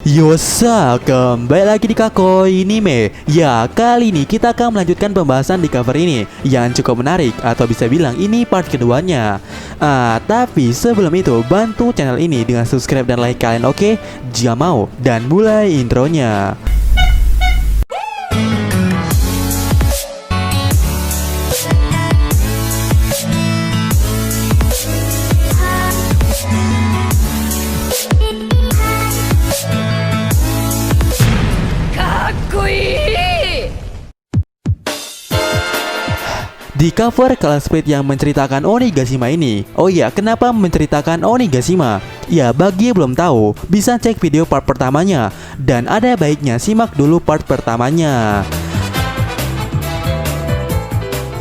Yosa, kembali lagi di Kakoi Anime. Ya, kali ini kita akan melanjutkan pembahasan di cover ini yang cukup menarik, atau bisa bilang ini part keduanya. Tapi sebelum itu, bantu channel ini dengan subscribe dan like kalian, oke? Jika mau, dan mulai intronya. Di cover Color Split yang menceritakan Onigashima ini. Oh iya, kenapa menceritakan Onigashima? Ya, bagi yang belum tahu, bisa cek video part pertamanya. Dan ada baiknya simak dulu part pertamanya.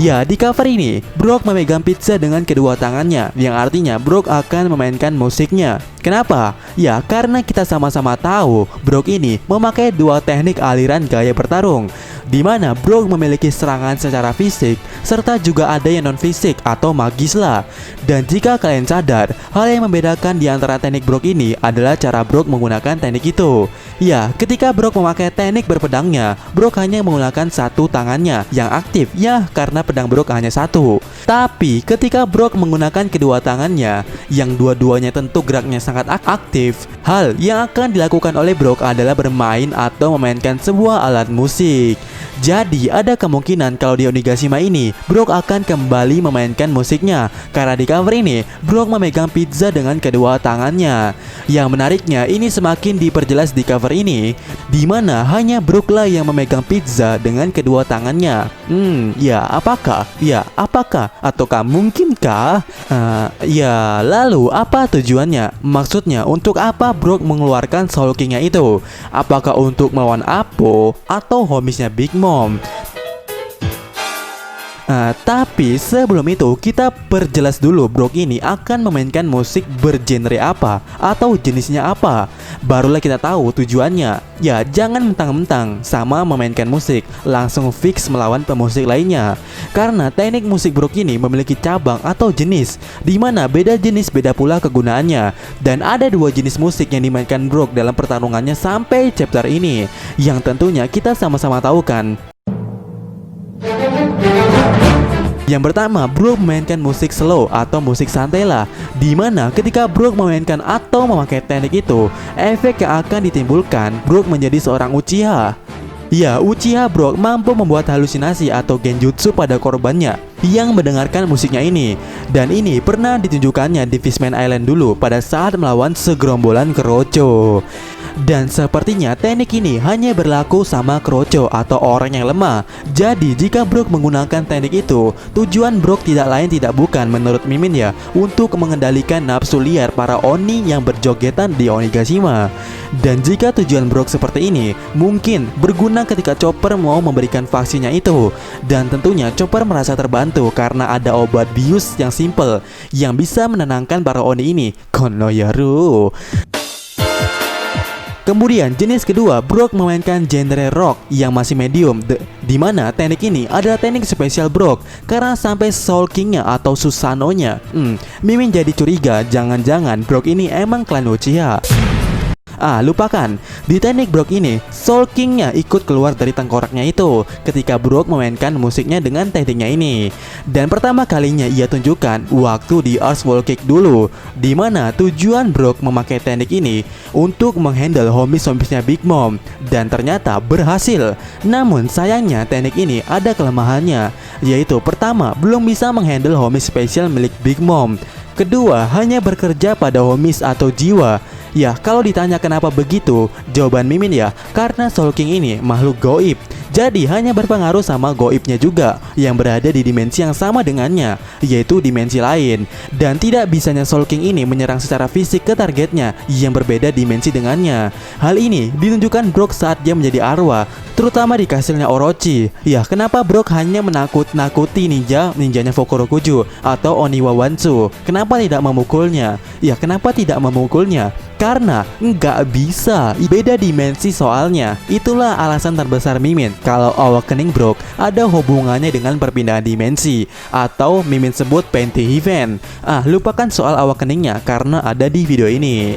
Ya, di cover ini, Brook memegang pizza dengan kedua tangannya, yang artinya Brook akan memainkan musiknya. Kenapa? Ya, karena kita sama-sama tahu Brook ini memakai dua teknik aliran gaya bertarung, di mana Brook memiliki serangan secara fisik, serta juga ada yang non-fisik atau magis lah. Dan jika kalian sadar, hal yang membedakan di antara teknik Brook ini adalah cara Brook menggunakan teknik itu. Ya, ketika Brook memakai teknik berpedangnya, Brook hanya menggunakan satu tangannya yang aktif, ya karena pedang Brook hanya satu. Tapi ketika Brook menggunakan kedua tangannya, yang dua-duanya tentu geraknya sangat aktif, hal yang akan dilakukan oleh Brook adalah bermain atau memainkan sebuah alat musik. Jadi ada kemungkinan kalau di Onigashima ini Brook akan kembali memainkan musiknya, karena di cover ini Brook memegang pizza dengan kedua tangannya. Yang menariknya, ini semakin diperjelas di cover ini, di mana hanya Brook lah yang memegang pizza dengan kedua tangannya. Ya apakah? Ataukah mungkinkah? Ya, lalu apa tujuannya? Maksudnya untuk apa Brook mengeluarkan Soul King-nya itu? Apakah untuk melawan Apo atau homisnya Big Mom? Tapi sebelum itu kita perjelas dulu Brook ini akan memainkan musik bergenre apa atau jenisnya apa. Barulah kita tahu tujuannya. Ya, jangan mentang-mentang sama memainkan musik langsung fix melawan pemusik lainnya. Karena teknik musik Brook ini memiliki cabang atau jenis, di mana beda jenis beda pula kegunaannya. Dan ada dua jenis musik yang dimainkan Brook dalam pertarungannya sampai chapter ini, yang tentunya kita sama-sama tahu kan. Yang pertama, Brook memainkan musik slow atau musik santai lah, dimana ketika Brook memainkan atau memakai teknik itu, efek yang akan ditimbulkan Brook menjadi seorang Uchiha. Ya, Uchiha Brook mampu membuat halusinasi atau genjutsu pada korbannya yang mendengarkan musiknya ini. Dan ini pernah ditunjukkannya di Fishman Island dulu pada saat melawan segerombolan Kurocho. Dan sepertinya teknik ini hanya berlaku sama Kurocho atau orang yang lemah. Jadi jika Brook menggunakan teknik itu, tujuan Brook tidak lain tidak bukan menurut Mimin ya, untuk mengendalikan nafsu liar para Oni yang berjogetan di Onigashima. Dan jika tujuan Brook seperti ini, mungkin berguna ketika Chopper mau memberikan vaksinnya itu. Dan tentunya Chopper merasa terbantu karena ada obat bius yang simple yang bisa menenangkan para Oni ini. Konoyaru. Kemudian jenis kedua, Brook memainkan genre rock yang masih medium, di mana teknik ini adalah teknik spesial Brook karena sampai Soul King-nya atau Susanoo-nya. Mimin jadi curiga jangan-jangan Brook ini emang klan Uchiha. Lupakan, di teknik Brook ini Soul King-nya ikut keluar dari tengkoraknya itu ketika Brook memainkan musiknya dengan tekniknya ini. Dan pertama kalinya ia tunjukkan waktu di Earth Wall Kick dulu, di mana tujuan Brook memakai teknik ini untuk menghandle homis-homisnya Big Mom, dan ternyata berhasil. Namun sayangnya teknik ini ada kelemahannya, yaitu pertama, belum bisa menghandle homis spesial milik Big Mom. Kedua, hanya bekerja pada homis atau jiwa. Ya, kalau ditanya kenapa begitu, jawaban Mimin ya, karena Soul King ini makhluk goib. Jadi hanya berpengaruh sama goibnya juga yang berada di dimensi yang sama dengannya, yaitu dimensi lain. Dan tidak bisanya Soul King ini menyerang secara fisik ke targetnya yang berbeda dimensi dengannya. Hal ini ditunjukkan Brook saat dia menjadi arwah, terutama di kastilnya Orochi. Ya, kenapa Brook hanya menakut-nakuti ninjanya Fukurokuju atau Oniwa Wansu? Kenapa tidak memukulnya? Ya, kenapa tidak memukulnya? Karena nggak bisa, beda dimensi soalnya. Itulah alasan terbesar Mimin kalau Awakening Brook ada hubungannya dengan perpindahan dimensi, atau Mimin sebut Panty Event. Lupakan soal Awakeningnya karena ada di video ini.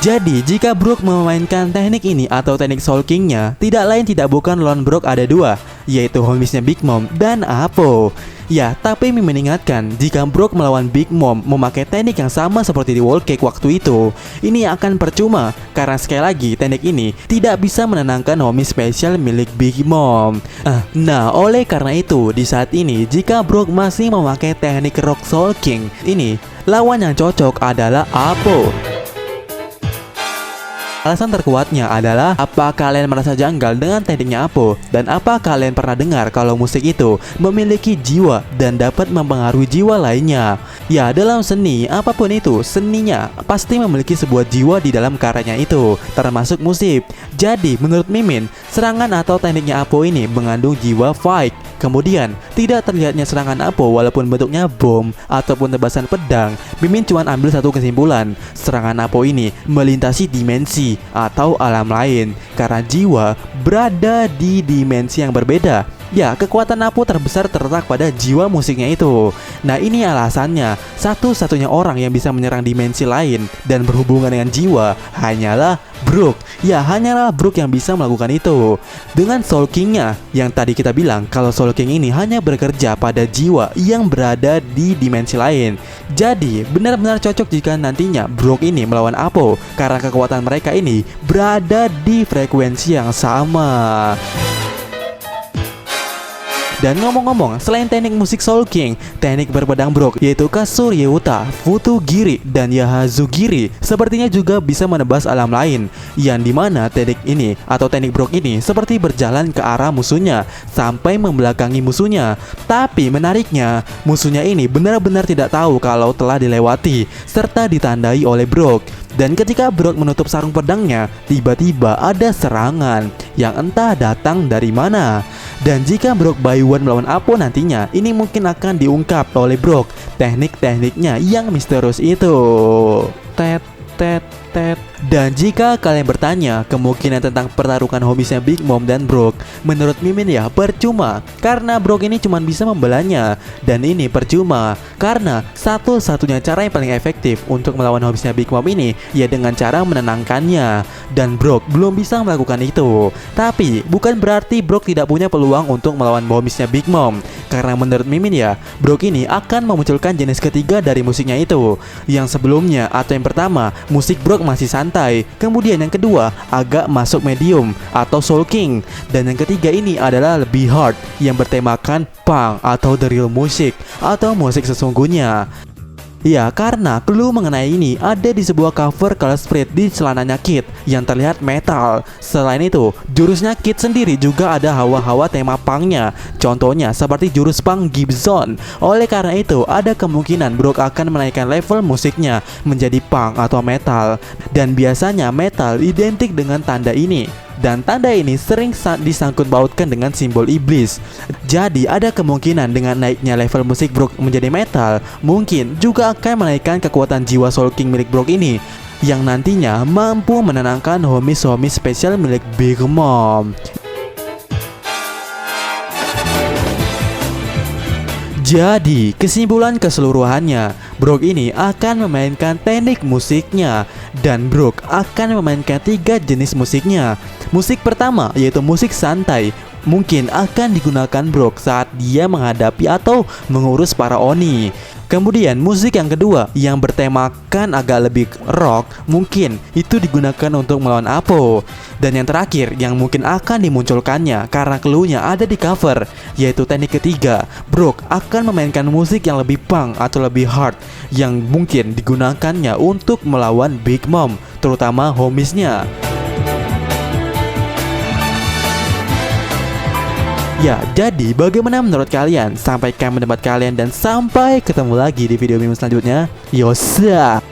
Jadi jika Brook memainkan teknik ini atau teknik Soul King-nya, tidak lain tidak bukan lawan Brook ada dua, yaitu homies-nya Big Mom dan Apo. Ya, tapi Mim mengingatkan jika Brook melawan Big Mom memakai teknik yang sama seperti di Wall Cake waktu itu, ini akan percuma karena sekali lagi teknik ini tidak bisa menenangkan homies spesial milik Big Mom. Nah, oleh karena itu di saat ini jika Brook masih memakai teknik Rock Soul King ini, lawan yang cocok adalah Apo. Alasan terkuatnya adalah apa kalian merasa janggal dengan tekniknya Apo? Dan apa kalian pernah dengar kalau musik itu memiliki jiwa dan dapat mempengaruhi jiwa lainnya? Ya, dalam seni, apapun itu, seninya pasti memiliki sebuah jiwa di dalam karyanya itu, termasuk musik. Jadi, menurut Mimin, serangan atau tekniknya Apo ini mengandung jiwa fight. Kemudian, tidak terlihatnya serangan Apo walaupun bentuknya bom ataupun tebasan pedang. Mimin cuma ambil satu kesimpulan, serangan Apo ini melintasi dimensi atau alam lain karena jiwa berada di dimensi yang berbeda. Ya, kekuatan Apo terbesar terletak pada jiwa musiknya itu. Nah, ini alasannya satu-satunya orang yang bisa menyerang dimensi lain dan berhubungan dengan jiwa hanyalah Brook. Ya, hanyalah Brook yang bisa melakukan itu. Dengan Soul King-nya yang tadi kita bilang kalau Soul King ini hanya bekerja pada jiwa yang berada di dimensi lain. Jadi, benar-benar cocok jika nantinya Brook ini melawan Apo karena kekuatan mereka ini berada di frekuensi yang sama. Dan ngomong-ngomong, selain teknik musik Soul King, teknik berpedang Brook yaitu Kasuryuta, Futugiri, dan Yahazugiri sepertinya juga bisa menebas alam lain, yang dimana teknik ini atau teknik Brook ini seperti berjalan ke arah musuhnya sampai membelakangi musuhnya. Tapi menariknya, musuhnya ini benar-benar tidak tahu kalau telah dilewati serta ditandai oleh Brook. Dan ketika Brook menutup sarung pedangnya, tiba-tiba ada serangan yang entah datang dari mana. Dan jika Brook by one melawan Apo nantinya, ini mungkin akan diungkap oleh Brook teknik-tekniknya yang misterius itu. Dan jika kalian bertanya kemungkinan tentang pertarungan hobiesnya Big Mom dan Brook, menurut Mimin ya percuma, karena Brook ini cuma bisa membelanya. Dan ini percuma karena satu-satunya cara yang paling efektif untuk melawan hobiesnya Big Mom ini ya dengan cara menenangkannya. Dan Brook belum bisa melakukan itu. Tapi bukan berarti Brook tidak punya peluang untuk melawan hobiesnya Big Mom, karena menurut Mimin ya Brook ini akan memunculkan jenis ketiga dari musiknya itu. Yang sebelumnya atau yang pertama, musik Brook masih santai. Kemudian yang kedua agak masuk medium atau Soul King. Dan yang ketiga ini adalah lebih hard yang bertemakan punk atau the real music atau musik sesungguhnya. Ya, karena clue mengenai ini ada di sebuah cover color spread di celananya Kid yang terlihat metal. Selain itu, jurusnya Kid sendiri juga ada hawa-hawa tema punknya. Contohnya seperti jurus punk Gibson. Oleh karena itu, ada kemungkinan Brook akan menaikkan level musiknya menjadi punk atau metal. Dan biasanya metal identik dengan tanda ini. Dan tanda ini sering disangkut pautkan dengan simbol iblis. Jadi ada kemungkinan dengan naiknya level musik Brook menjadi metal, mungkin juga akan menaikkan kekuatan jiwa Soul King milik Brook ini, yang nantinya mampu menenangkan homies-homies spesial milik Big Mom. Jadi, kesimpulan keseluruhannya, Brook ini akan memainkan teknik musiknya, dan Brook akan memainkan 3 jenis musiknya. Musik pertama yaitu musik santai, mungkin akan digunakan Brook saat dia menghadapi atau mengurus para Oni. Kemudian musik yang kedua yang bertemakan agak lebih rock, mungkin itu digunakan untuk melawan Apo. Dan yang terakhir yang mungkin akan dimunculkannya karena clue-nya ada di cover, yaitu teknik ketiga, Brook akan memainkan musik yang lebih punk atau lebih hard yang mungkin digunakannya untuk melawan Big Mom, terutama homies-nya. Ya, jadi bagaimana menurut kalian? Sampaikan pendapat kalian dan sampai ketemu lagi di video meme selanjutnya. Yosa.